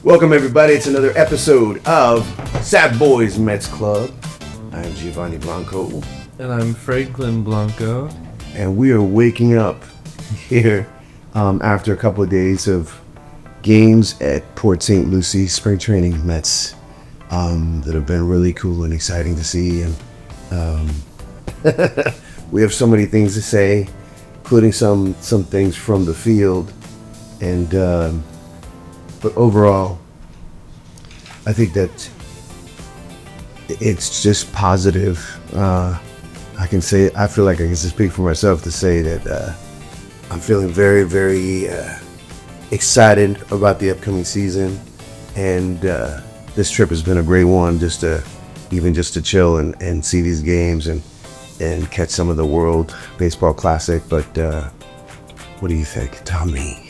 Welcome everybody, it's another episode of Sad Boys Mets Club. I'm Giovanni Blanco. And I'm Franklin Blanco. And we are waking up here after a couple of days of games at Port St. Lucie spring training Mets that have been really cool and exciting to see. And we have so many things to say, including some things from the field. And but overall, I think that it's just positive. I can say, I feel like I can speak for myself to say that I'm feeling very, very excited about the upcoming season. And this trip has been a great one, just to chill and see these games and catch some of the World Baseball Classic. But what do you think? Tell me.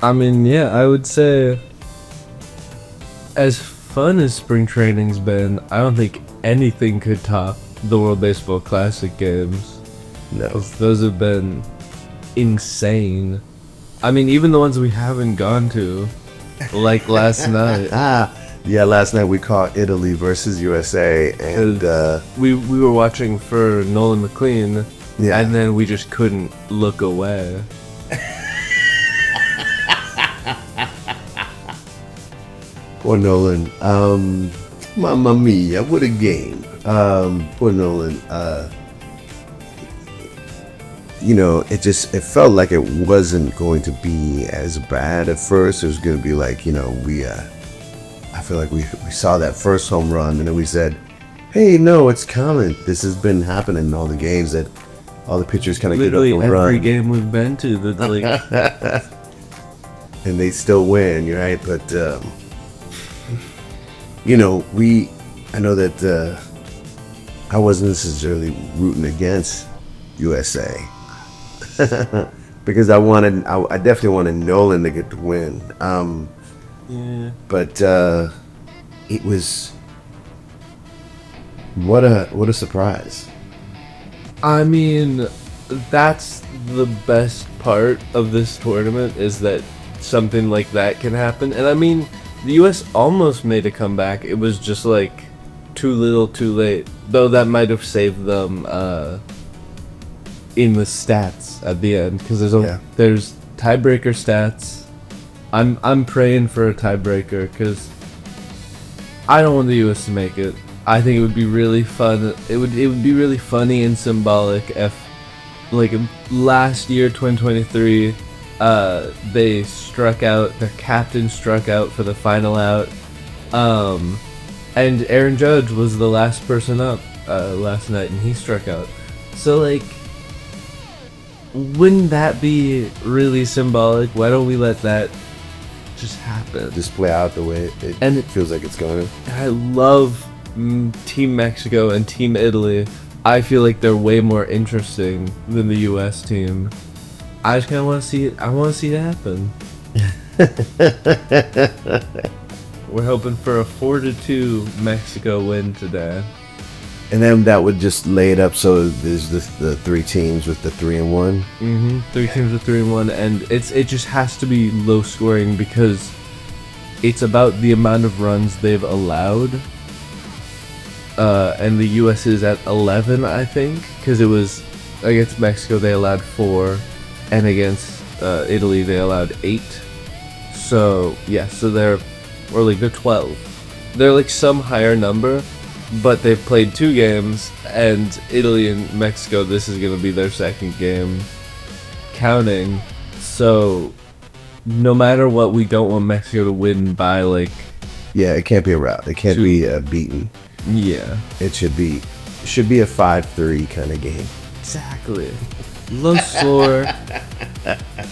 I mean, yeah, I would say as fun as spring training's been, I don't think anything could top the World Baseball Classic games. No. Those have been insane. I mean, even the ones we haven't gone to, like last night. Yeah, last night we caught Italy versus USA, and we were watching for Nolan McLean, yeah, and then we just couldn't look away. Poor Nolan. Mamma mia, what a game. Poor Nolan. It felt like it wasn't going to be as bad at first. It was going to be like, I feel like we saw that first home run and then we said, hey, no, it's coming. This has been happening in all the games that all the pitchers kind of get up and run. Every game we've been to, that's like... and they still win, right? But, I know that I wasn't necessarily rooting against USA because I definitely wanted Nolan to get the win. Yeah. But it was what a surprise. I mean, that's the best part of this tournament, is that something like that can happen. And I mean, the US almost made a comeback. It was just like too little too late, though that might have saved them in the stats at the end, because there's tiebreaker stats. I'm praying for a tiebreaker because I don't want the US to make it. I think it would be really fun. It would be really funny and symbolic if, like, last year, 2023, they struck out. Their captain struck out for the final out, and Aaron Judge was the last person up last night, and he struck out. So, like, wouldn't that be really symbolic? Why don't we let that just happen? Just play out the way it feels like it's going. I love Team Mexico and Team Italy. I feel like they're way more interesting than the US team. I just kind of want to see it. I want to see it happen. We're hoping for a 4-2 Mexico win today. And then that would just lay it up so there's the three teams with the 3-1. Mm-hmm. 3 teams with 3-1, and it just has to be low scoring because it's about the amount of runs they've allowed. And the US is at 11, I think, because it was against Mexico they allowed 4, and against Italy they allowed 8. So yeah, so they're 12. They're like some higher number, but they've played 2 games, and Italy and Mexico, this is gonna be their second game counting. So no matter what, we don't want Mexico to win by like... Yeah, it can't be a rout. It can't be beaten. Yeah. It should be a 5-3 kind of game. Exactly. Low score.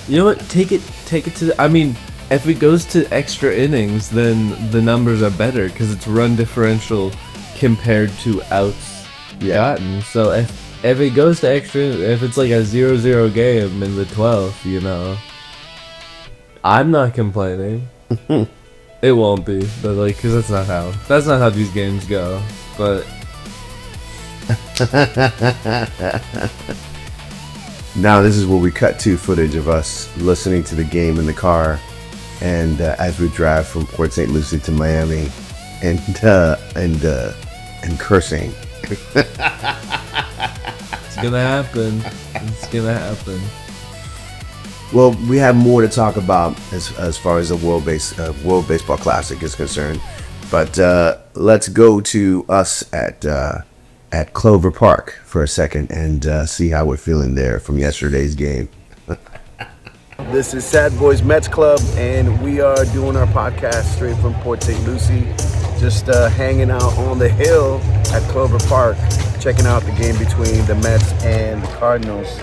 You know what? Take it to the... I mean, if it goes to extra innings, then the numbers are better because it's run differential compared to outs gotten. So if it goes to extra, if it's like a 0-0 game in the 12th, I'm not complaining. It won't be, but like, because that's not how these games go. But now this is where we cut to footage of us listening to the game in the car and as we drive from Port St. Lucie to Miami, and cursing. It's gonna happen. It's gonna happen. Well, we have more to talk about as far as the World Baseball Classic is concerned, but let's go to us at Clover Park for a second and see how we're feeling there from yesterday's game. This is Sad Boys Mets Club, and we are doing our podcast straight from Port St. Lucie, just hanging out on the hill at Clover Park, checking out the game between the Mets and the Cardinals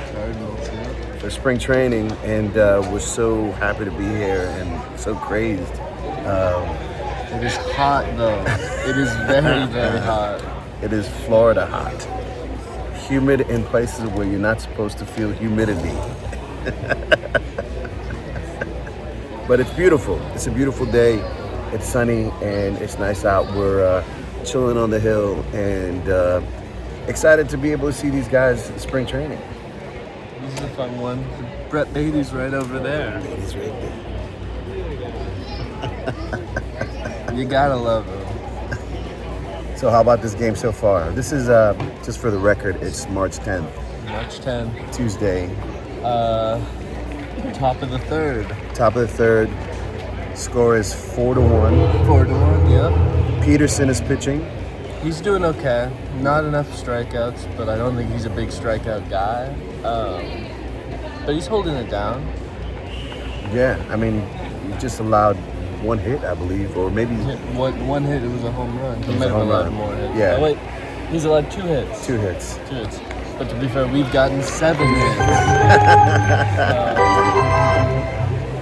for spring training, and we're so happy to be here and so crazed. It is hot though. It is very, very hot. It is Florida hot. Humid in places where you're not supposed to feel humidity. But it's beautiful. It's a beautiful day. It's sunny and it's nice out. We're chilling on the hill and excited to be able to see these guys in spring training. This is a fun one. Brett Beatty's right over there. Beatty's right there. You gotta love him. So how about this game so far? This is, just for the record, it's March 10th. March 10th. Tuesday. Top of the third. Top of the third. Score is 4-1. 4-1, yep. Peterson is pitching. He's doing okay. Not enough strikeouts, but I don't think he's a big strikeout guy. But he's holding it down. Yeah, I mean, he just allowed one hit, I believe, or maybe... One hit, it was a home run. He was might a have home allowed run. more hits. Yeah. Oh, wait, he's allowed 2 hits. 2 hits. 2 hits. But to be fair, we've gotten 7 hits.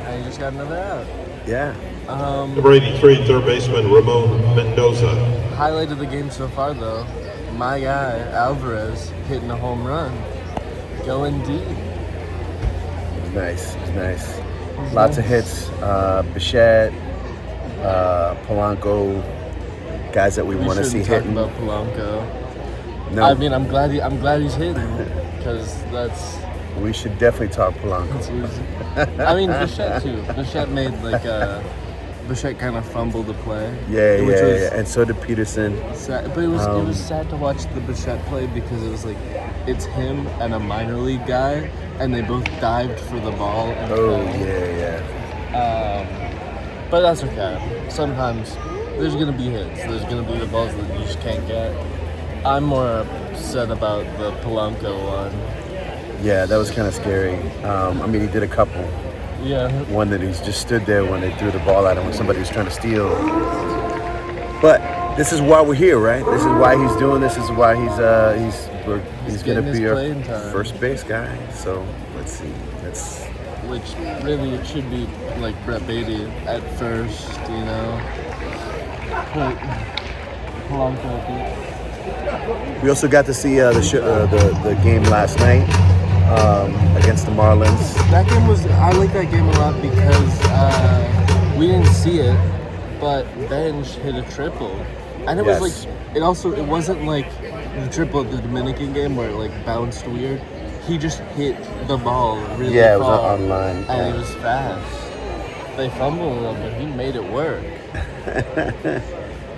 And he just got another out. Yeah. Number 83, third baseman Ramon Mendoza. Highlight of the game so far, though, my guy, Alvarez, hitting a home run. Going deep. Nice, nice. Lots of hits. Bichette, Polanco, guys that we want to see hitting. About Polanco. No, I mean, I'm glad he's hitting, because that's. we should definitely talk Polanco. I mean, Bichette too. Bichette made Bichette kind of fumbled the play. Yeah, and so did Peterson. Sad, but it was sad to watch the Bichette play because it was like it's him and a minor league guy, and they both dived for the ball. And but that's okay. Sometimes there's gonna be hits. There's gonna be the balls that you just can't get. I'm more upset about the Polanco one. Yeah, that was kind of scary. I mean, he did a couple. Yeah. One that he's just stood there when they threw the ball at him when somebody was trying to steal. But this is why we're here, right? This is why he's doing this. This is why he's going to be our first base guy. So let's see. Which really it should be like Brett Beatty at first, you know. Polanco. We also got to see the game last night against the Marlins. That game I like that game a lot because we didn't see it, but Benj hit a triple, and it was like it wasn't like the triple at the Dominican game where it like bounced weird. He just hit the ball really far. Yeah, it was online. And it was fast. They fumbled a little bit. He made it work.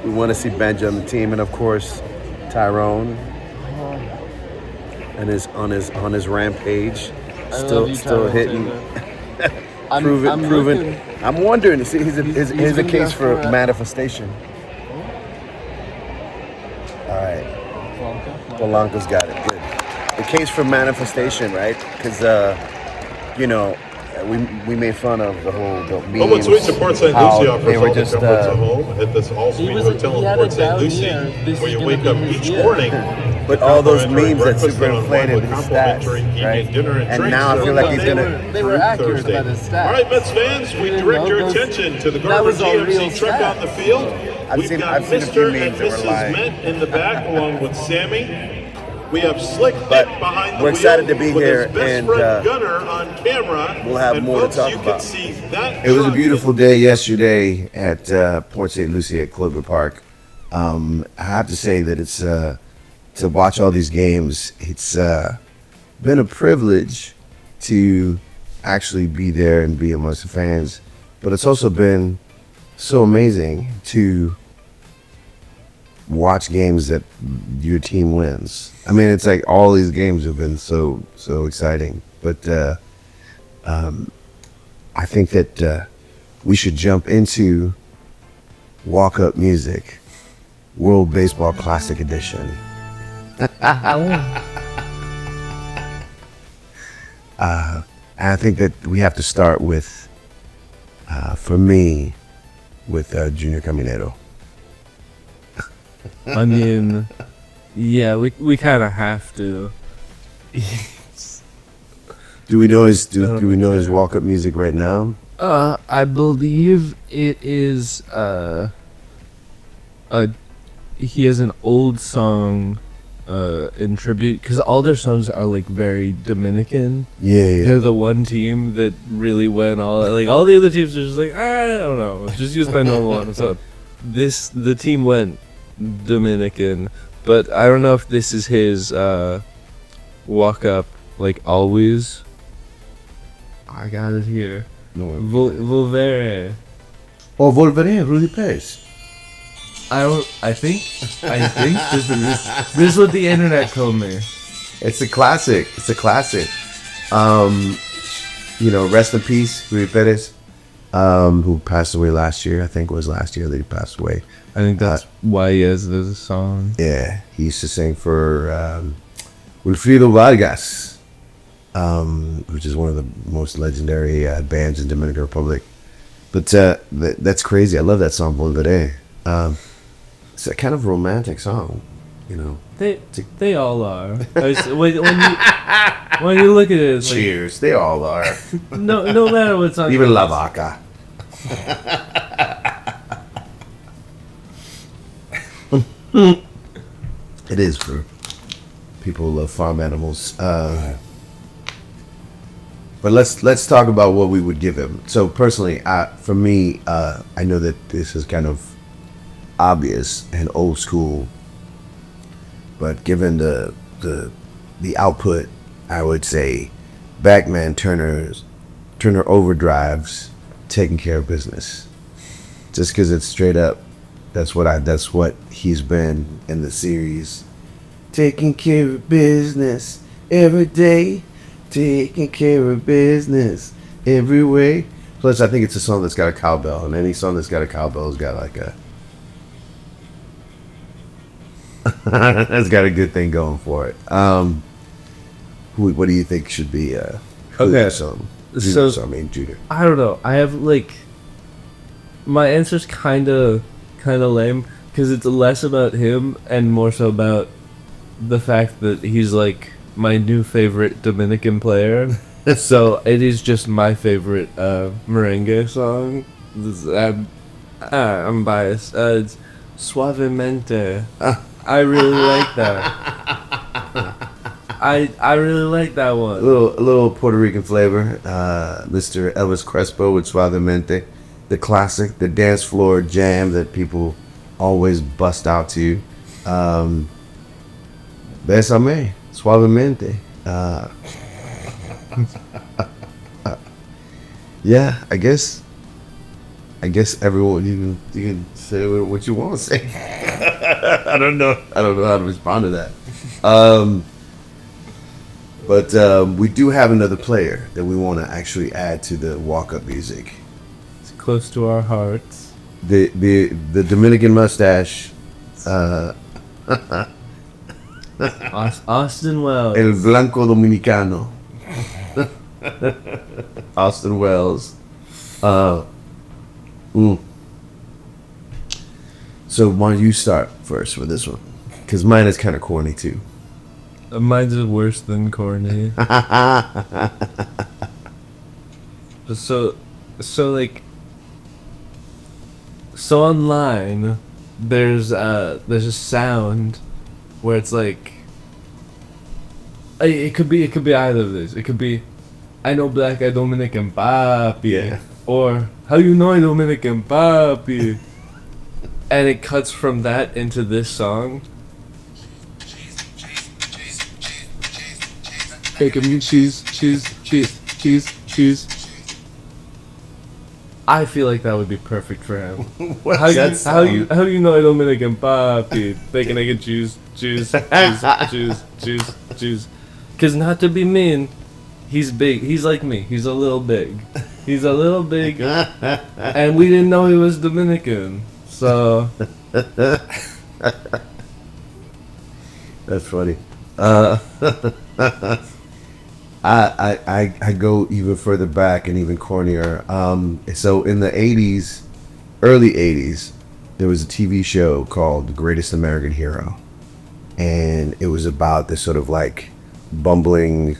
We want to see Benj on the team, and of course, Tyrone. And on his rampage, still hitting, proven. I'm wondering. See, here's a case for manifestation. All right, Polanco's got it. Good. The case for manifestation, right? Because we made fun of the whole memes. Home and Sweet support St. Lucie offers they were all just the comforts of home at this all-suite hotel in Port St. Lucie, where you wake up each morning. But all those memes that super inflated his stats, right? And now I feel like he's gonna. They were accurate about his stats. All right, Mets fans, we direct your attention to the Garber GMC truck on the field. We've got Mr. and Mrs. Met in the back, along with Sammy. We have Slick Dick behind the we're excited wheel to be with here, his best and friend Gunner on camera. we'll have and more folks, to talk you about. Can see that It was a truck beautiful day yesterday at Port St. Lucie at Clover Park. I have to say that it's to watch all these games. It's been a privilege to actually be there and be amongst the fans. but it's also been so amazing to watch games that your team wins. I mean, it's like all these games have been so exciting. But I think that we should jump into walk-up music, World Baseball Classic Edition. I think that we have to start with, for me, with Junior Caminero. I mean, yeah, we kind of have to. Do we know his walk-up music right now? I believe it is he has an old song in tribute, because all their songs are like very Dominican. Yeah. They're the one team that really went all, like, all the other teams are just like, I don't know, just use my normal one. So the team went Dominican, but I don't know if this is his walk up, like, always. I got it here. No. Volvere. Oh, Volvere, Rudy Perez. I think this is what the internet told me. It's a classic. Rest in peace, Rudy Perez, who passed away last year. I think it was last year that he passed away. I think that's why he has this song. Yeah, he used to sing for Wilfrido Vargas, which is one of the most legendary bands in Dominican Republic. But that's crazy. I love that song, Volveré. It's a kind of romantic song, you know. They all are. When you look at it, it's Cheers. They all are. like, no matter what's on. Even La Vaca. It is for people who love farm animals. But let's talk about what we would give him. So personally, for me, I know that this is kind of obvious and old school, but given the output, I would say Backman Turner Overdrive's Taking Care of Business. Just because it's straight up, that's what he's been in the series. Taking care of business every day, taking care of business every way. Plus, I think it's a song that's got a cowbell, and any song that's got a cowbell has got like a that's got a good thing going for it. What do you think should be Okay, song? so Junior. I don't know. I have like, my answer's kind of lame, because it's less about him and more so about the fact that he's like my new favorite Dominican player. So it is just my favorite merengue song. I'm biased. It's Suavemente. I really like that. I really like that one. A little Puerto Rican flavor. Mr. Elvis Crespo with Suavemente, the classic, the dance floor jam that people always bust out to. Bésame, Suavemente. Yeah, I guess everyone, you can say what you want to say. I don't know how to respond to that. But we do have another player that we want to actually add to the walk-up music. It's close to our hearts. The Dominican mustache, Austin Wells. El Blanco Dominicano. Austin Wells. So why don't you start first with this one? Because mine is kind of corny too. Mine's worse than corny. So online, there's a sound where it's like, it could be either of these. It could be, I know black, I Dominican papi. Yeah. Or, how you know I Dominican papi? And it cuts from that into this song. Bacon, cheese. I feel like that would be perfect for him. What's How that sound? you know Dominican papi? Bacon, egg, and juice. Cause not to be mean, he's big. He's like me. He's a little big. And we didn't know he was Dominican. So That's funny. I go even further back and even cornier. So in the 80s, early 80s, there was a TV show called The Greatest American Hero. And it was about this sort of like bumbling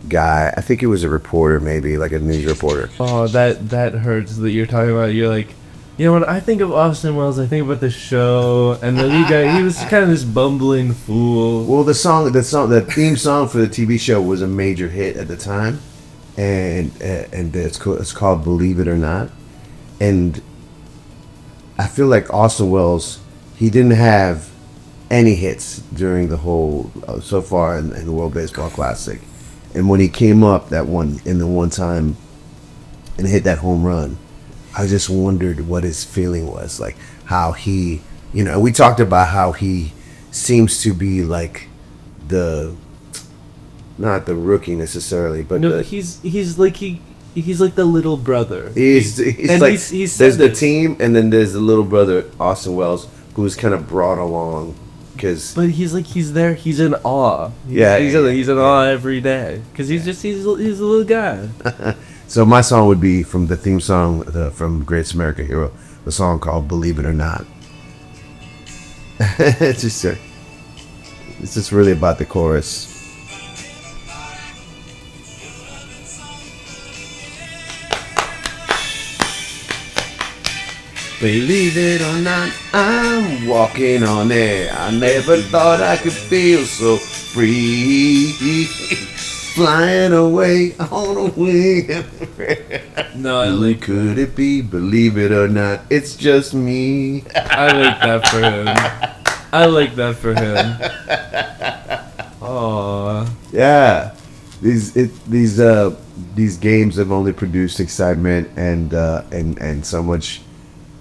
guy. I think it was a reporter, maybe like a news reporter. oh, that hurts that you're talking about. You're like, you know, when I think of Austin Wells, I think about the show and the lead guy. He was kind of this bumbling fool. Well, the theme song for the TV show was a major hit at the time, and it's called "Believe It or Not," and I feel like Austin Wells, he didn't have any hits during the whole so far in the World Baseball Classic, and when he came up the one time and hit that home run, I just wondered what his feeling was, like how he, we talked about how he seems to be like not the rookie necessarily, but No, he's like the little brother. he's and like, he's there's said the this. team, and then there's the little brother, Austin Wells, who's kind of brought along, because But he's there. He's in awe. Yeah, he's yeah, in awe every day because he's a little guy. so my song would be from the theme song from Greatest American Hero, the song called "Believe It or Not." It's just really about the chorus. Believe it or not, I'm walking on air. I never thought I could feel so free, flying away on a wing. No, I Who like could it be? Believe it or not, it's just me. I like that for him. Aww. Yeah, these games have only produced excitement and so much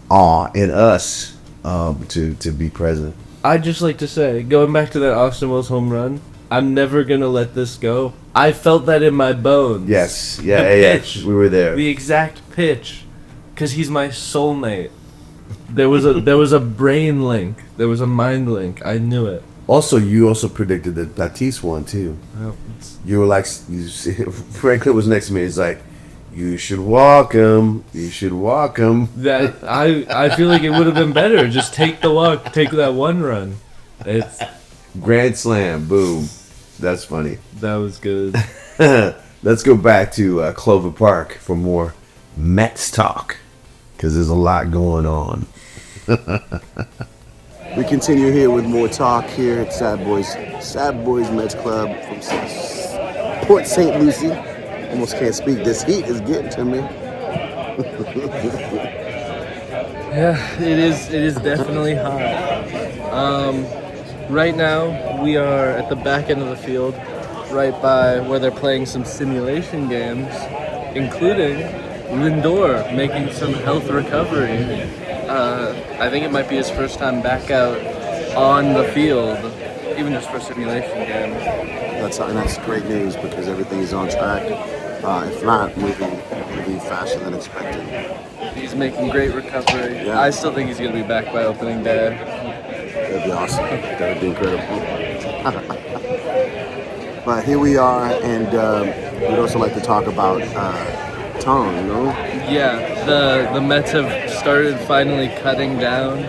awe in us to be present. I'd just like to say, going back to that Austin Wells home run, I'm never gonna let this go. I felt that in my bones. Yes, The yeah, pitch. we were there. The exact pitch, because he's my soulmate. There was a brain link. There was a mind link. I knew it. Also, you also predicted the Tatis one too. Well, You were like, Franklin was next to me. He's like, "You should walk him. You should walk him." that I feel like it would have been better. Just take the walk. Take that one run. It's Grand slam, boom. That's funny. that was good. Let's go back to Clover Park for more Mets talk, because there's a lot going on. We continue here with more talk here at Sad Boys Mets Club from Port St. Lucie. Almost can't speak. This heat is getting to me. Yeah, it is definitely hot. Right now we are at the back end of the field, right by where they're playing some simulation games, including Lindor making some health recovery. I think it might be his first time back out on the field, even just for simulation games. That's great news, because everything is on track. If not, moving faster than expected. He's making great recovery. Yeah. I still think he's going to be back by opening day. That'd be awesome. That'd be incredible. But here we are, and we'd also like to talk about Tom, Yeah, the Mets have started finally cutting down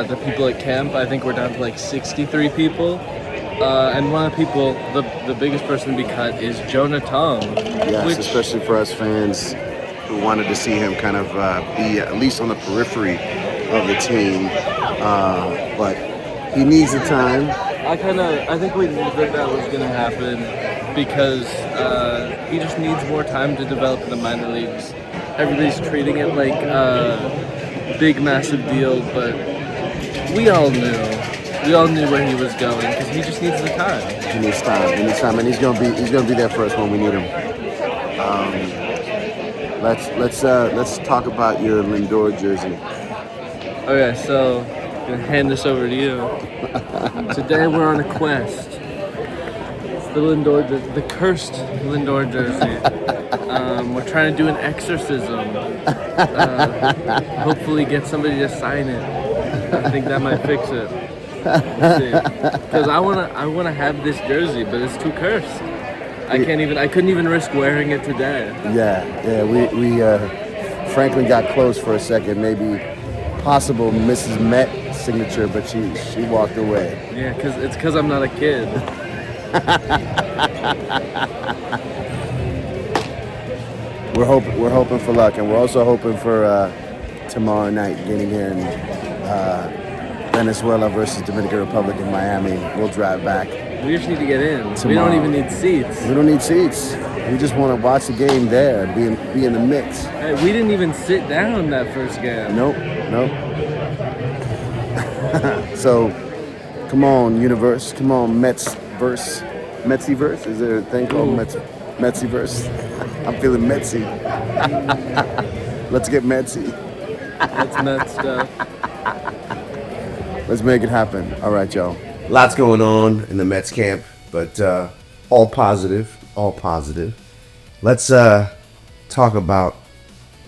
the people at camp. I think we're down to like 63 people. And one of the people, the biggest person to be cut is Jonah Tong. Yes, especially for us fans who wanted to see him kind of be at least on the periphery of the team. But he needs the time. I think we knew that was going to happen because he just needs more time to develop in the minor leagues. Everybody's treating it like a big, massive deal, but we all knew where he was going because he just needs the time. He needs time, and he's gonna be there for us when we need him. let's talk about your Lindor jersey. Okay, so I'm gonna hand this over to you. Today we're on a quest. It's the Lindor, the cursed Lindor jersey. We're trying to do an exorcism. Hopefully get somebody to sign it. I think that might fix it. We'll see. Because I wanna have this jersey, but it's too cursed. I couldn't even risk wearing it today. Yeah. We Franklin got close for a second, maybe possible Mrs. Met signature, but she walked away. Yeah, because I'm not a kid. We're hoping for luck, and we're also hoping for tomorrow night getting here in Venezuela versus Dominican Republic in Miami. We'll drive back. We just need to get in. Tomorrow. We don't even need seats. We don't need seats. We just want to watch the game there, be in the mix. Hey, we didn't even sit down that first game. Nope. So, come on, universe. Come on, Metsiverse? Is there a thing called Metsiverse? I'm feeling Metsy. Let's get Metsy. That's Met stuff. Let's make it happen. All right, y'all. Lots going on in the Mets camp, but all positive. Let's talk about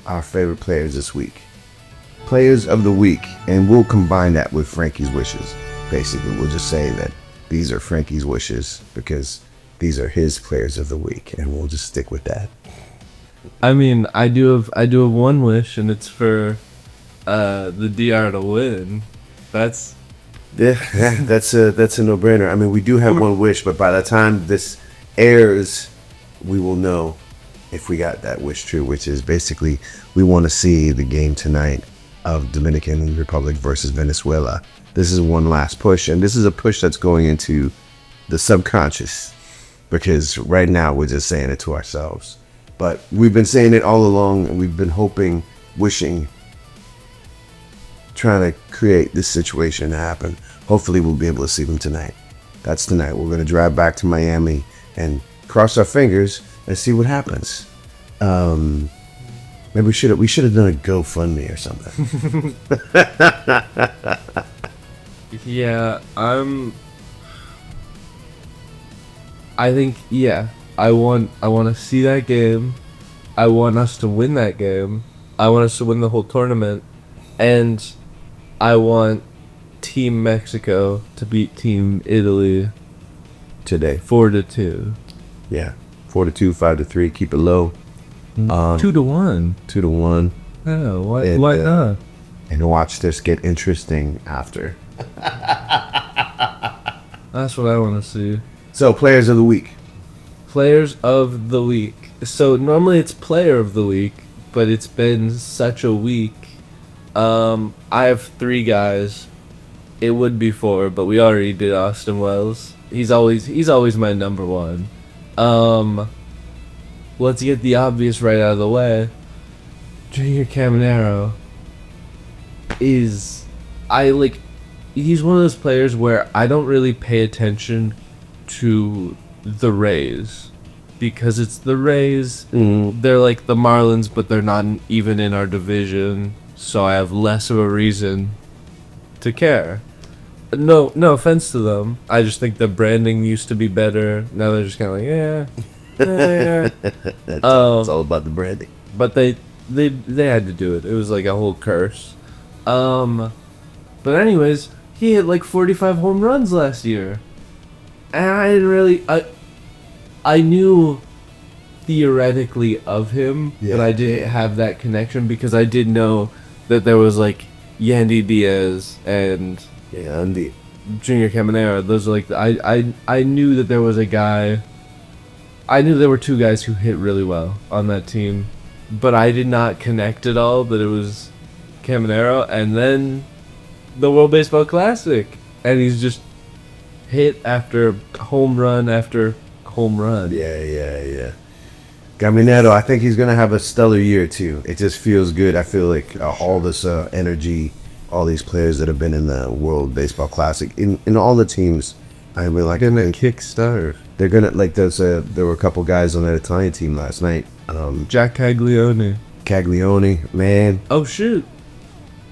our favorite players this week. Players of the week, and we'll combine that with Frankie's wishes. Basically, we'll just say that these are Frankie's wishes because these are his players of the week, and we'll just stick with that. I mean, I do have one wish, and it's for the DR to win. That's a no-brainer. I mean, we do have one wish, but by the time this airs, we will know if we got that wish true, which is basically we want to see the game tonight of Dominican Republic versus Venezuela. This is one last push, and this is a push that's going into the subconscious because right now we're just saying it to ourselves. But we've been saying it all along, and we've been hoping, wishing, trying to create this situation to happen. Hopefully we'll be able to see them tonight. That's tonight. We're going to drive back to Miami and cross our fingers and see what happens. Maybe we should have done a GoFundMe or something. yeah. I think I want to see that game. I want us to win that game. I want us to win the whole tournament, and I want Team Mexico to beat Team Italy today. 4-2. Yeah, 4-2, 5-3. Keep it low. 2-1. 2-1. Yeah, why not? And watch this get interesting after. That's what I want to see. So, players of the week. Players of the week. So normally it's player of the week, but it's been such a week. I have 3 guys. It would be 4, but we already did Austin Wells. He's always my number 1. Let's get the obvious right out of the way. Junior Caminero he's one of those players where I don't really pay attention to the Rays because it's the Rays. They're like the Marlins, but they're not even in our division, so I have less of a reason to care. No offense to them. I just think the branding used to be better. Now they're just kind of like, yeah. It's all about the branding. But they had to do it. It was like a whole curse. But anyways, he hit like 45 home runs last year. And I didn't really... I knew theoretically of him, but I didn't have that connection because I did know that there was like Yandy Diaz and Junior Caminero. Those are like... I knew that there was a guy... I knew there were 2 guys who hit really well on that team, but I did not connect at all that it was Caminero. And then the World Baseball Classic, and he's just hit after home run after home run. Yeah. Caminero, I think he's gonna have a stellar year too. It just feels good. I feel like all this energy, all these players that have been in the World Baseball Classic, in all the teams. I mean, like, gonna kickstart. They're gonna there were a couple guys on that Italian team last night. Jack Caglione. Caglione, man. Oh shoot,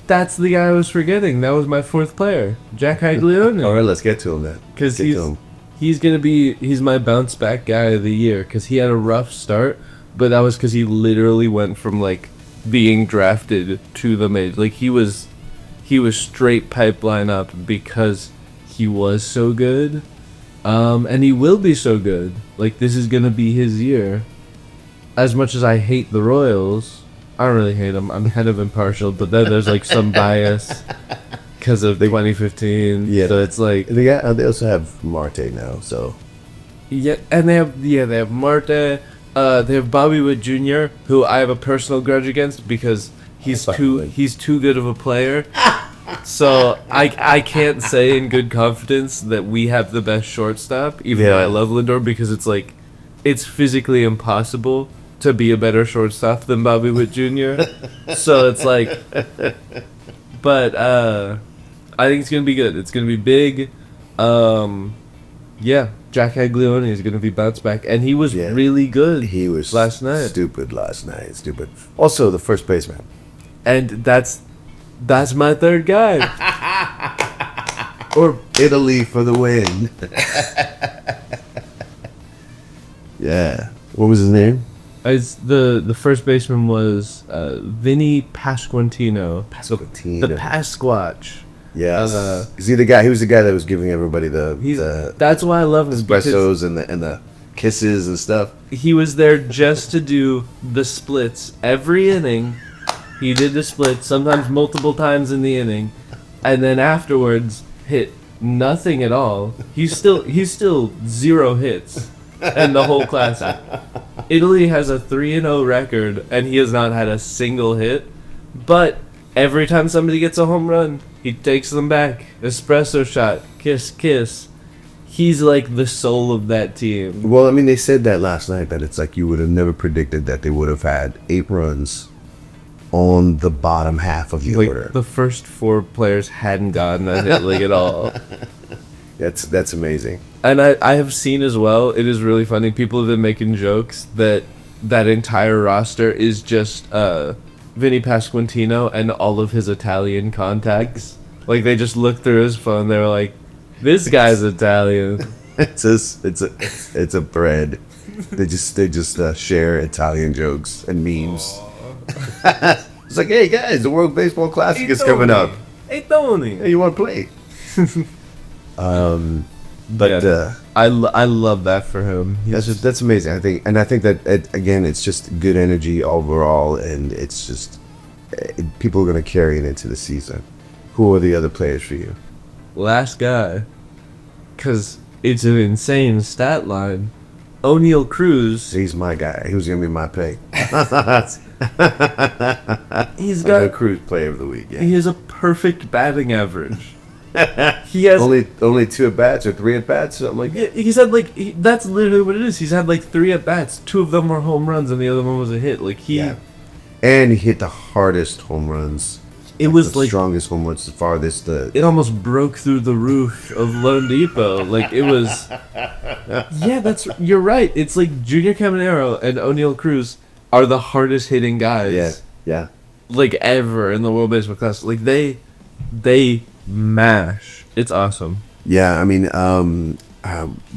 that's the guy I was forgetting. That was my fourth player, Jack Caglione. All right, let's get to him then. Because Get to him. he's my bounce back guy of the year. Because he had a rough start, but that was because he literally went from like being drafted to the major. Like he was straight pipeline up because he was so good, and he will be so good. Like this is gonna be his year. As much as I hate the Royals, I don't really hate them. I'm kind of impartial, but then there's like some bias because of 2015. Yeah. So it's like They also have Marte now, so yeah, and they have Marte. They have Bobby Witt Jr., who I have a personal grudge against because he's too good of a player. So I can't say in good confidence that we have the best shortstop, even though I love Lindor, because it's like it's physically impossible to be a better shortstop than Bobby Witt Jr. So it's like, but I think it's gonna be good. It's gonna be big. Yeah, Jack Caglione is gonna be bounced back, and he was really good. he was last night. Stupid last night. Stupid. Also, the first baseman. And that's my third guy. Or Italy for the win. Yeah. What was his name? The first baseman was Vinny Pasquantino. Pasquantino. The Pasquatch. Yes. Is he the guy? He was the guy that was giving everybody the That's why I love him. espressos and the kisses and stuff. He was there just to do the splits every inning. He did the splits sometimes multiple times in the inning, and then afterwards hit nothing at all. He's still 0 hits in the whole classic. Italy has a 3-0 record, and he has not had a single hit. But every time somebody gets a home run, he takes them back. Espresso shot, kiss, kiss. He's like the soul of that team. Well, I mean, they said that last night, that it's like you would have never predicted that they would have had 8 runs on the bottom half of the order. The first 4 players hadn't gotten a hit like at all. That's amazing. And I have seen as well, it is really funny, people have been making jokes that entire roster is just Vinny Pasquantino and all of his Italian contacts. Like they just looked through his phone, they were like, this guy's Italian. It's a thread. They just share Italian jokes and memes. It's like, hey guys, the World Baseball Classic is coming up. Hey Tony. Hey, you want to play? But yeah, I love that for him. That's amazing. I think that again, it's just good energy overall, and it's just people are going to carry it into the season. Who are the other players for you? Last guy, because it's an insane stat line. O'Neal Cruz. He's my guy. He was going to be my pick. He's got Cruz Player of the Week. Yeah. He has a perfect batting average. He has only 2 at bats or 3 at bats, something like that. He's had that's literally what it is. He's had like 3 at bats. 2 of them were home runs, and the other one was a hit. And he hit the hardest home runs. It was the strongest home runs, the farthest. It almost broke through the roof of Lone Depot. Like it was. Yeah, you're right. It's like Junior Caminero and O'Neal Cruz are the hardest hitting guys. Yeah. Like ever in the World Baseball Classic. Like they mash. It's awesome. Yeah, I mean,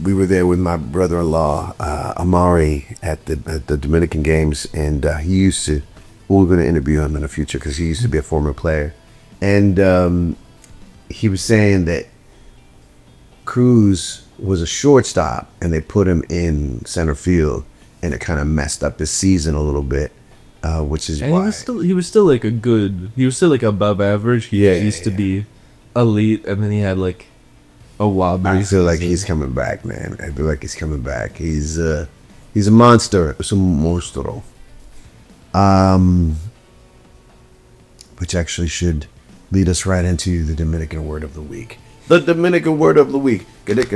we were there with my brother-in-law, Amari, at the Dominican games, and he used to. We're going to interview him in the future because he used to be a former player, and he was saying that Cruz was a shortstop, and they put him in center field, and it kind of messed up his season a little bit, which is why he was still like above average. He used to be elite, and then he had like a wobbly. I feel like he's coming back, man. I feel like he's coming back. He's a monster. Es un monstruo. Which actually should lead us right into the Dominican word of the week. The Dominican word of the week. All right,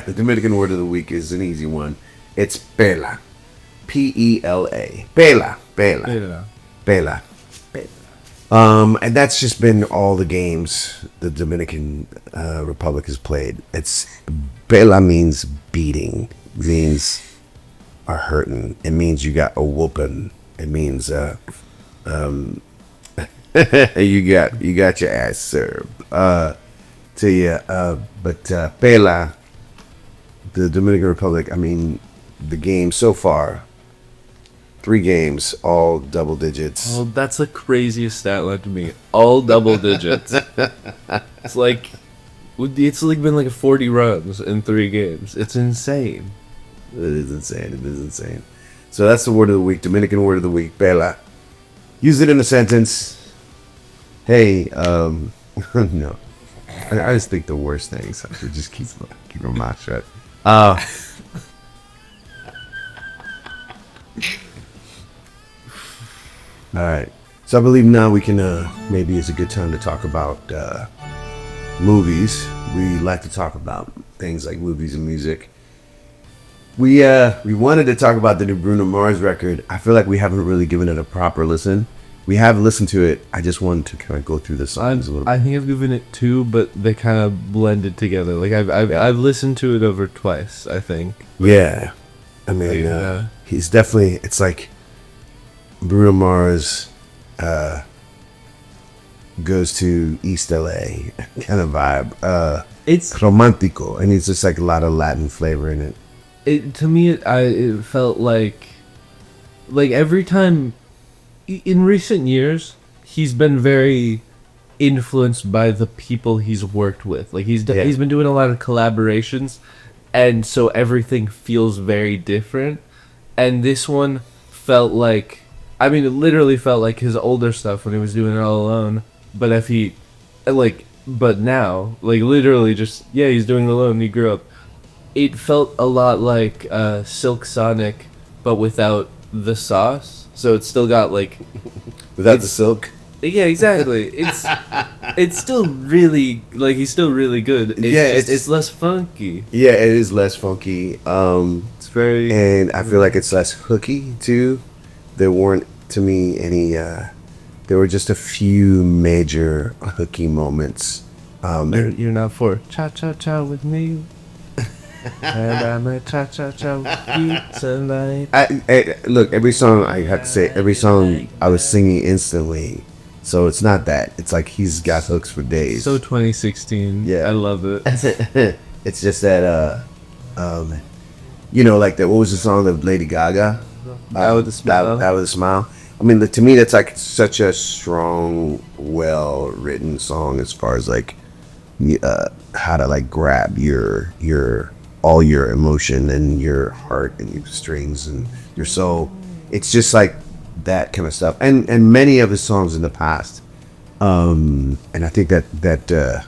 the Dominican word of the week is an easy one. It's pela. P-E-L-A. Pela. And that's just been all the games the Dominican Republic has played. Pela means beating. Means are hurting. It means you got a whooping. It means you got your ass served. To you. But Pela, the Dominican Republic. I mean, the game so far. 3 games, all double digits. Oh, that's the craziest stat line to me. All double digits. It's like been like 40 runs in 3 games. It's insane. It is insane. It is insane. So that's the word of the week. Dominican word of the week. Pela. Use it in a sentence. Hey, no. I just think the worst things. I should just keep my mouth shut. All right. So I believe now we can, maybe it's a good time to talk about movies. We like to talk about things like movies and music. We wanted to talk about the new Bruno Mars record. I feel like we haven't really given it a proper listen. We have listened to it. I just wanted to kind of go through the songs a little bit. I think I've given it 2, but they kind of blended together. Like I've listened to it over twice, I think. Yeah. I mean, he's definitely, it's like Bruno Mars goes to East LA kind of vibe. It's romantico, and it's just like a lot of Latin flavor in it. To me, it felt like every time in recent years he's been very influenced by the people he's worked with. Like he's been doing a lot of collaborations, and so everything feels very different. And this one felt like, I mean, it literally felt like his older stuff when he was doing it all alone. But but now, like literally just, he's doing it alone. He grew up. It felt a lot like Silk Sonic, but without the sauce. So it's still got like without the silk. Yeah, exactly. It's still really, like, he's still really good. It's less funky. Yeah, it is less funky. It's very, and I feel like it's less hooky too. There weren't, to me, any. There were just a few major hooky moments. You're not for cha cha cha with me. And I'm a cha cha cha with you tonight. Look, every song, I have to say, every song I was singing instantly. So it's not that. It's like he's got hooks for days. So 2016. Yeah. I love it. It's just that, like that. What was the song of Lady Gaga? Out with a Smile. Out with a Smile. I mean, to me, that's like such a strong, well-written song as far as like how to like grab your all your emotion and your heart and your strings and your soul. It's just like that kind of stuff, and many of his songs in the past. And I think that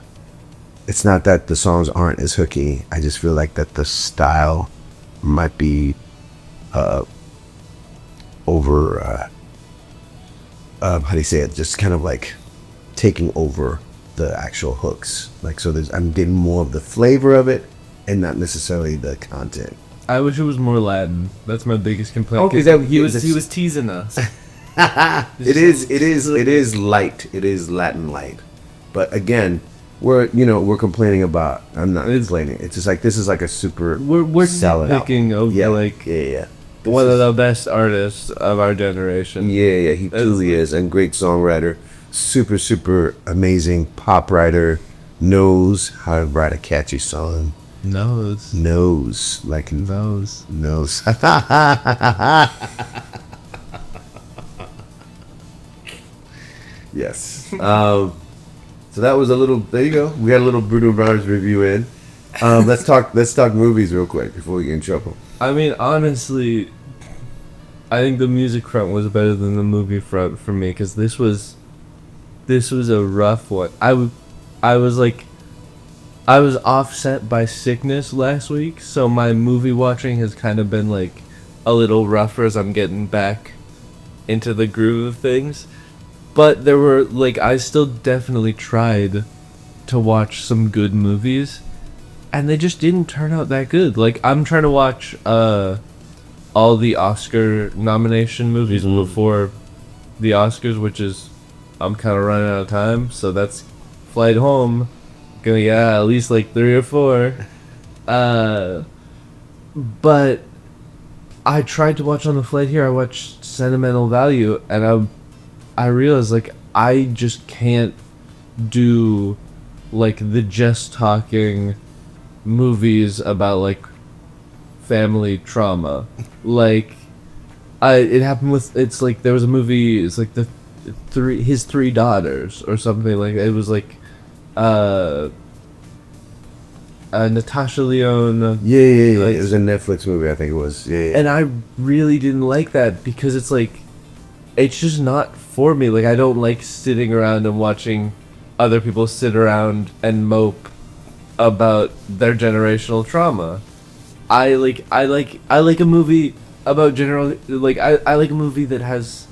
it's not that the songs aren't as hooky. I just feel like that the style might be over. How do you say it? Just kind of like taking over the actual hooks. Like, so I'm getting more of the flavor of it and not necessarily the content. I wish it was more Latin. That's my biggest complaint. Okay, he was teasing us. It is light. It is Latin light. But again, we're complaining about. I'm not complaining. It's just like this is like a super. We're solid picking of one of the best artists of our generation. Yeah, he truly is, and great songwriter, super amazing pop writer, knows how to write a catchy song. Knows like knows. Yes. So that was a little. There you go. We had a little Bruno Mars review in. Let's talk movies real quick before we get in trouble. I mean, honestly, I think the music front was better than the movie front for me, because this was a rough one. I was offset by sickness last week, so my movie watching has kind of been like a little rougher as I'm getting back into the groove of things. But there were, like, I still definitely tried to watch some good movies, and they just didn't turn out that good. Like, I'm trying to watch all the Oscar nomination movies before the Oscars, which is, I'm kind of running out of time, so that's Flight Home. At least like 3 or 4. But I tried to watch on the flight here. I watched Sentimental Value, and I realized like I just can't do like the just talking movies about like family trauma. Like it happened with, it's like there was a movie, it's like his three daughters or something, like it was like Natasha Lyonne. Yeah. Like, It was a Netflix movie, I think it was. Yeah. and I really didn't like that because it's like, it's just not for me. Like I don't like sitting around and watching other people sit around and mope about their generational trauma. I like a movie about I like a movie that has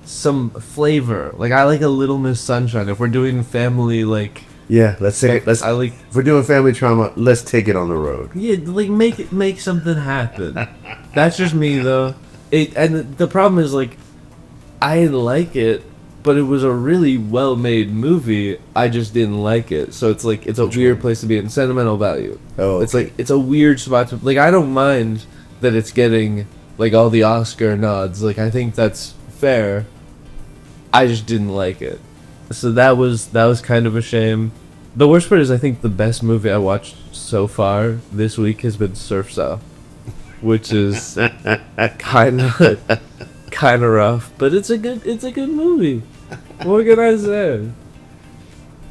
some flavor. Like I like a Little Miss Sunshine. If we're doing family, like Yeah, let's take it. I like, If we're doing family trauma, let's take it on the road. yeah, like make something happen. That's just me though. And the problem is like I didn't like it, but it was a really well made movie. I just didn't like it. So it's like it's a weird place to be in. Sentimental Value. Oh, It's okay. like it's a weird spot to, like I don't mind that it's getting like all the Oscar nods. Like I think that's fair. I just didn't like it. So that was kind of a shame. The worst part is I think the best movie I watched so far this week has been Surf's Up, which is kind of rough, but it's a good movie. What can I say?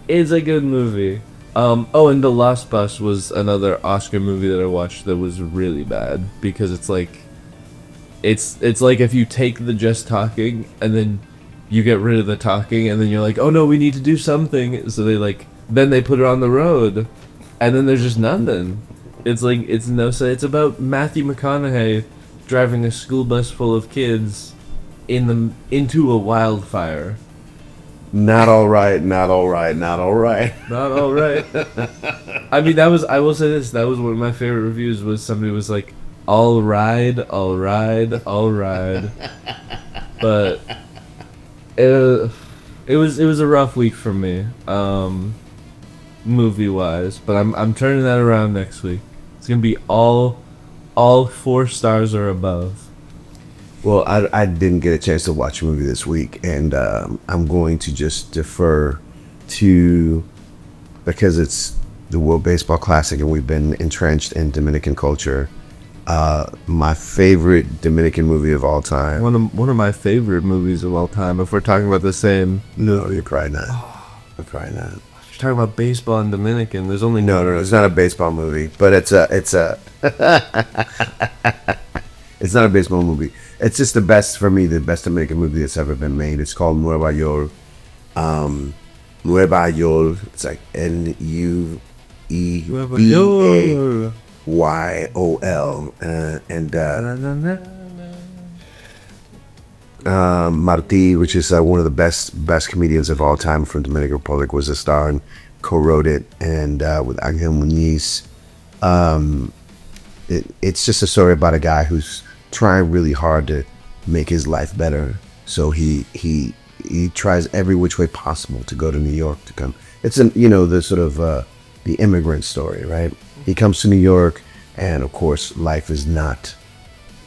It's a good movie. Oh, and The Lost Bus was another Oscar movie that I watched that was really bad because it's like if you take the just talking and then you get rid of the talking and then you're like, oh no, we need to do something. So then they put it on the road, and then there's just nothing. It's like it's about Matthew McConaughey driving a school bus full of kids into a wildfire. Not all right. Not all right. Not all right. Not all right. I mean, I will say this. That was one of my favorite reviews. Was somebody was like, "All ride, all ride, all ride," but it was a rough week for me, movie wise. But I'm turning that around next week. It's gonna be all 4 stars or above. Well, I didn't get a chance to watch a movie this week, and I'm going to just defer to, because it's the World Baseball Classic and we've been entrenched in Dominican culture. My favorite Dominican movie of all time. One of my favorite movies of all time. If we're talking about the same, No, you're probably not. You're probably not. if you're talking about baseball and Dominican, there's only No, it's not a baseball movie, but it's a it's not a baseball movie. It's just the best Dominican movie that's ever been made. It's called Nueva York. Nueva York. It's like NUEVAYOL. And Marti, which is one of the best comedians of all time from Dominican Republic, was a star and co-wrote it, and with Angel Muniz. It's just a story about a guy who's trying really hard to make his life better. So he tries every which way possible to go to New York to come. It's the sort of the immigrant story, right? He comes to New York, and of course, life is not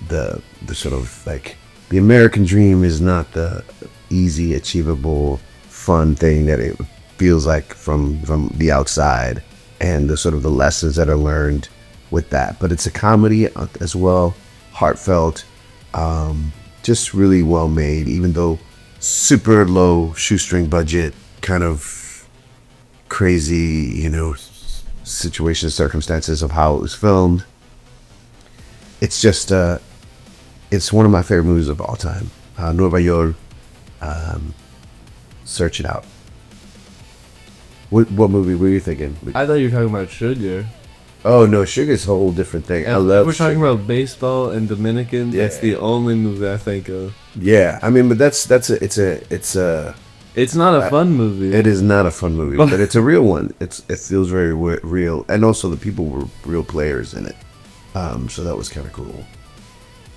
the sort of like the American dream is not the easy, achievable, fun thing that it feels like from the outside, and the sort of the lessons that are learned with that. But it's a comedy as well, heartfelt, just really well made, even though super low shoestring budget, kind of crazy, situation, circumstances of how it was filmed. It's just it's one of my favorite movies of all time. Nueva York. Search it out. What movie were you thinking? I thought you were talking about Sugar. Oh no, Sugar's a whole different thing. I love. We're talking about baseball and Dominican. Yeah. That's the only movie I think of. Yeah, I mean, but it's not a fun movie. It is not a fun movie, but it's a real one. It feels very real, and also the people were real players in it. So that was kind of cool.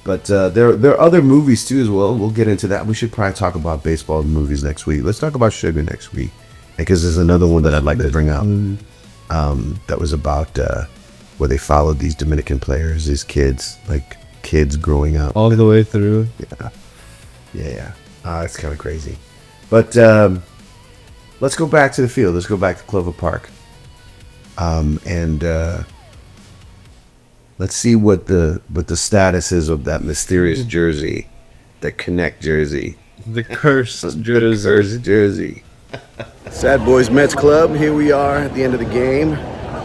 But there are other movies too as well. We'll get into that. We should probably talk about baseball movies next week. Let's talk about Sugar next week, because there's another one that I'd like to bring out. That was about where they followed these Dominican players, these kids, like kids growing up. All the way through. Yeah. It's kind of crazy. But let's go back to the field. Let's go back to Clover Park. And let's see what the status is of that mysterious jersey, the Connect jersey. The cursed jersey. The cursed jersey. Sad Boys Mets Club. Here we are at the end of the game.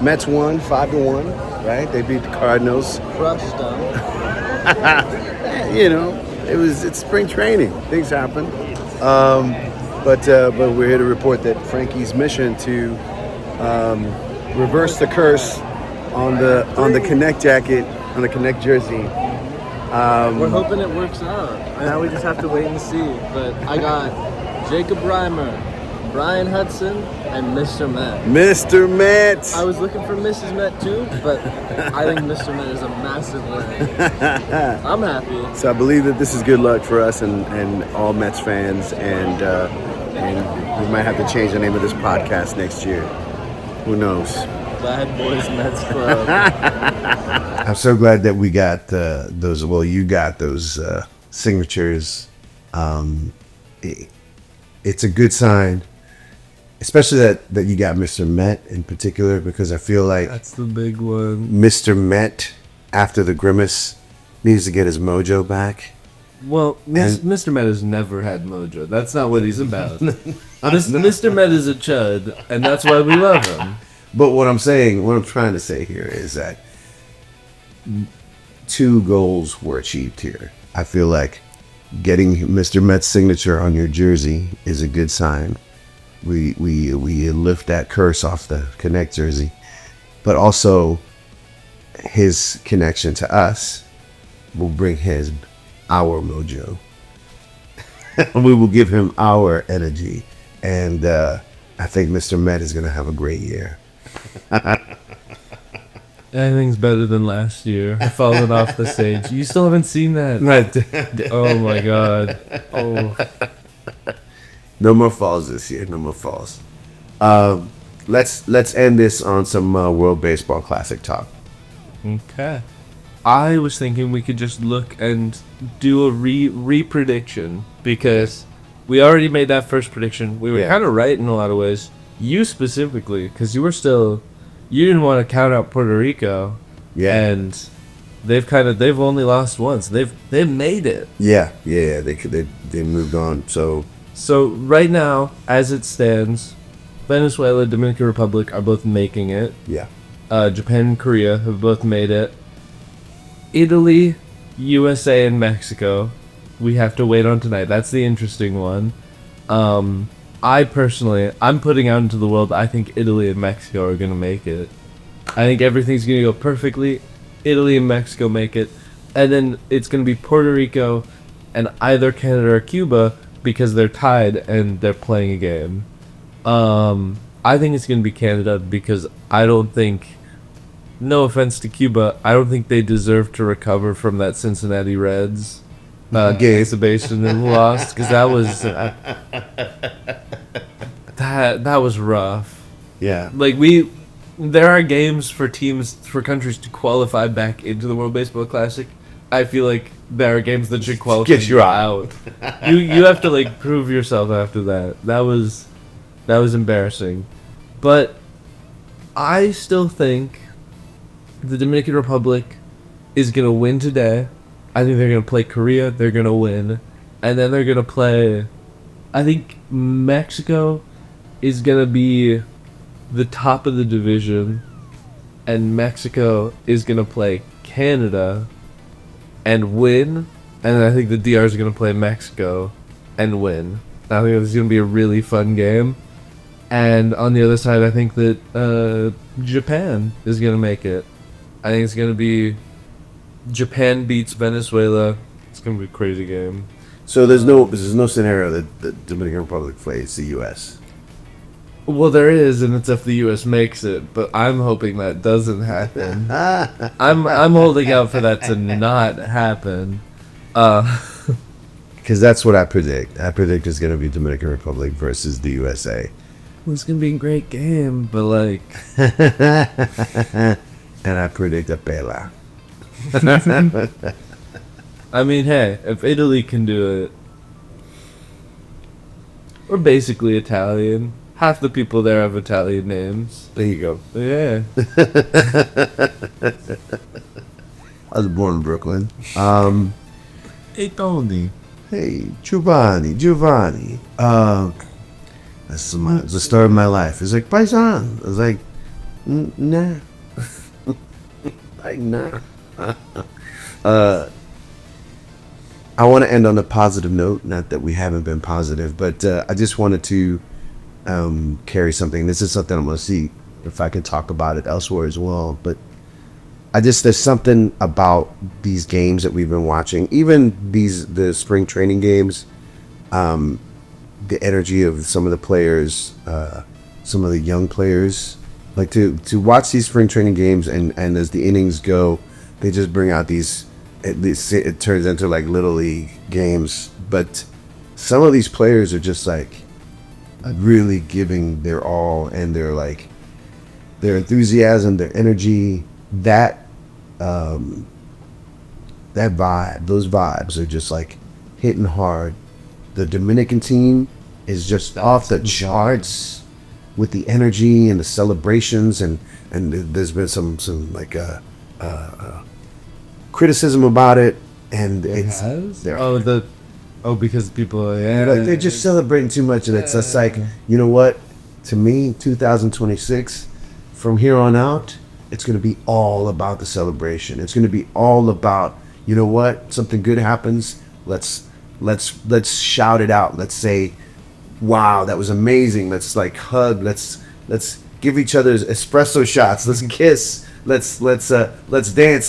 Mets won 5-1, right? They beat the Cardinals. Crushed them. You know, it's spring training. Things happen. But we're here to report that Frankie's mission to reverse the curse on the Connect jacket, on the Connect jersey. We're hoping it works out. Now we just have to wait and see. But I got Jacob Reimer, Brian Hudson, and Mr. Met. Mr. Met. I was looking for Mrs. Met too, but I think Mr. Met is a massive win. I'm happy. So I believe that this is good luck for us and all Mets fans, and we might have to change the name of this podcast next year. Who knows? Bad Boys Mets Club. I'm so glad that we got those. Well, you got those signatures. It's a good sign, especially that you got Mr. Met in particular, because I feel like that's the big one. Mr. Met, after the grimace, needs to get his mojo back. Well, Mr. Met has never had mojo. That's not what he's about. Mr. Met is a chud, and that's why we love him. But what I'm trying to say here is that 2 goals were achieved here. I feel like getting Mr. Met's signature on your jersey is a good sign. We lift that curse off the Connect jersey, but also his connection to us will bring our mojo. We will give him our energy, and I think Mr. Met is going to have a great year. Anything's better than last year. Falling off the stage. You still haven't seen that? Oh my god. Oh. No more falls this year. No more falls. Let's end this on some World Baseball Classic talk. Okay. I was thinking we could just look and do a re-prediction, because we already made that first prediction. We were kind of right in a lot of ways. You specifically, because you didn't want to count out Puerto Rico. Yeah. And they've only lost once. They've made it. Yeah. They moved on. So right now, as it stands, Venezuela, Dominican Republic are both making it. Yeah. Japan and Korea have both made it. Italy, USA, and Mexico, we have to wait on tonight. That's the interesting one. I'm putting out into the world, I think Italy and Mexico are going to make it. I think everything's going to go perfectly. Italy and Mexico make it. And then it's going to be Puerto Rico and either Canada or Cuba, because they're tied and they're playing a game. I think it's going to be Canada, because I don't think, no offense to Cuba, I don't think they deserve to recover from that Cincinnati Reds exhibition and lost, because that was that was rough. Yeah. Like, there are games for countries to qualify back into the World Baseball Classic. I feel like there are games that should qualify Get you out. You have to, like, prove yourself after that. That was embarrassing. But I still think the Dominican Republic is going to win today. I think they're going to play Korea. They're going to win. And then they're going to play, I think Mexico is going to be the top of the division. And Mexico is going to play Canada and win. And I think the DR is going to play Mexico and win. I think this is going to be a really fun game. And on the other side, I think that Japan is going to make it. I think it's going to be Japan beats Venezuela. It's going to be a crazy game. So there's no scenario that the Dominican Republic plays the U.S. Well, there is, and it's if the U.S. makes it. But I'm hoping that doesn't happen. I'm holding out for that to not happen. Because that's what I predict. I predict it's going to be Dominican Republic versus the USA. Well, it's going to be a great game, but like... And I predict a pela. I mean, hey, if Italy can do it, we're basically Italian. Half the people there have Italian names. There you go. Yeah. I was born in Brooklyn. Hey, Tony. Hey, Giovanni. That's the story of my life. It's like, paisan. I was like, nah. Like, nah. I want to end on a positive note. Not that we haven't been positive, but I just wanted to carry something. This is something I'm going to see if I can talk about it elsewhere as well. But there's something about these games that we've been watching, even the spring training games, the energy of some of the players, some of the young players, like to watch these spring training games and as the innings go, they just bring out these, it turns into like little league games. But some of these players are just like really giving their all, and they're like, their enthusiasm, their energy, that vibe, those vibes are just like hitting hard. The Dominican team is just off the charts with the energy and the celebrations, and there's been some like criticism about it, and it's because people like they're just celebrating too much, and it's just like, you know what? To me, 2026, from here on out, it's going to be all about the celebration. It's going to be all about, you know what? Something good happens. Let's shout it out. Let's say, wow, that was amazing. Let's like hug. Let's give each other espresso shots. Let's kiss. Let's dance.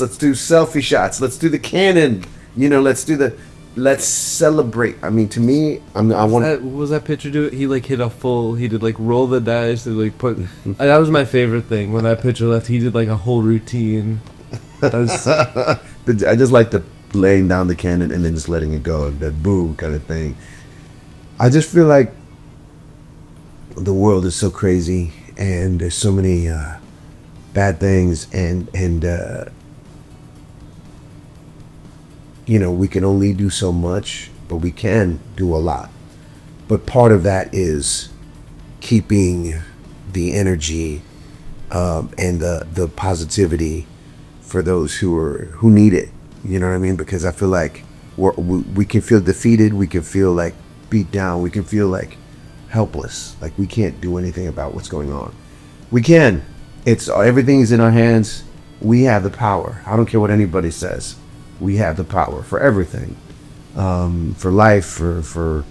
Let's do selfie shots. Let's do the cannon. You know, let's celebrate. I mean, to me, what was that pitcher do? He like hit a full. He did like roll the dice and like put. That was my favorite thing when that pitcher left. He did like a whole routine. I just like the laying down the cannon and then just letting it go, that boom kind of thing. I just feel like the world is so crazy, and there's so many bad things, and you know, we can only do so much, but we can do a lot. But part of that is keeping the energy and the positivity for those who need it. You know what I mean? Because I feel like we can feel defeated, we can feel like beat down, we can feel like helpless, like we can't do anything about what's going on. We can. Everything is in our hands. We have the power. I don't care what anybody says. We have the power for everything, for life, for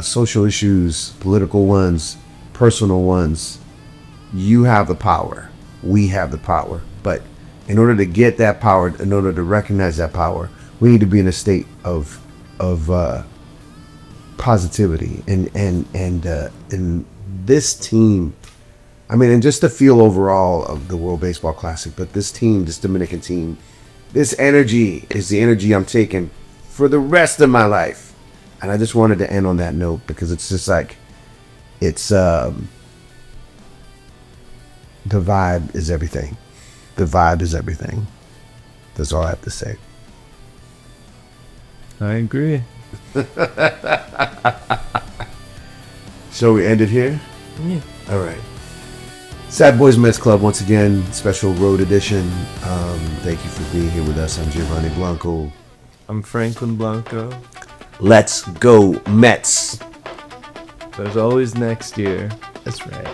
social issues, political ones, personal ones. You have the power. We have the power. But in order to get that power, in order to recognize that power, we need to be in a state of positivity. And this team, I mean, and just the feel overall of the World Baseball Classic, but this team, this Dominican team, this energy is the energy I'm taking for the rest of my life. And I just wanted to end on that note, because it's just like, it's the vibe is everything. The vibe is everything. That's all I have to say. I agree. So we end it here? Yeah. All right. Sad Boys Mets Club, once again, special road edition. Thank you for being here with us. I'm Giovanni Blanco. I'm Franklin Blanco. Let's go Mets. There's always next year. That's right.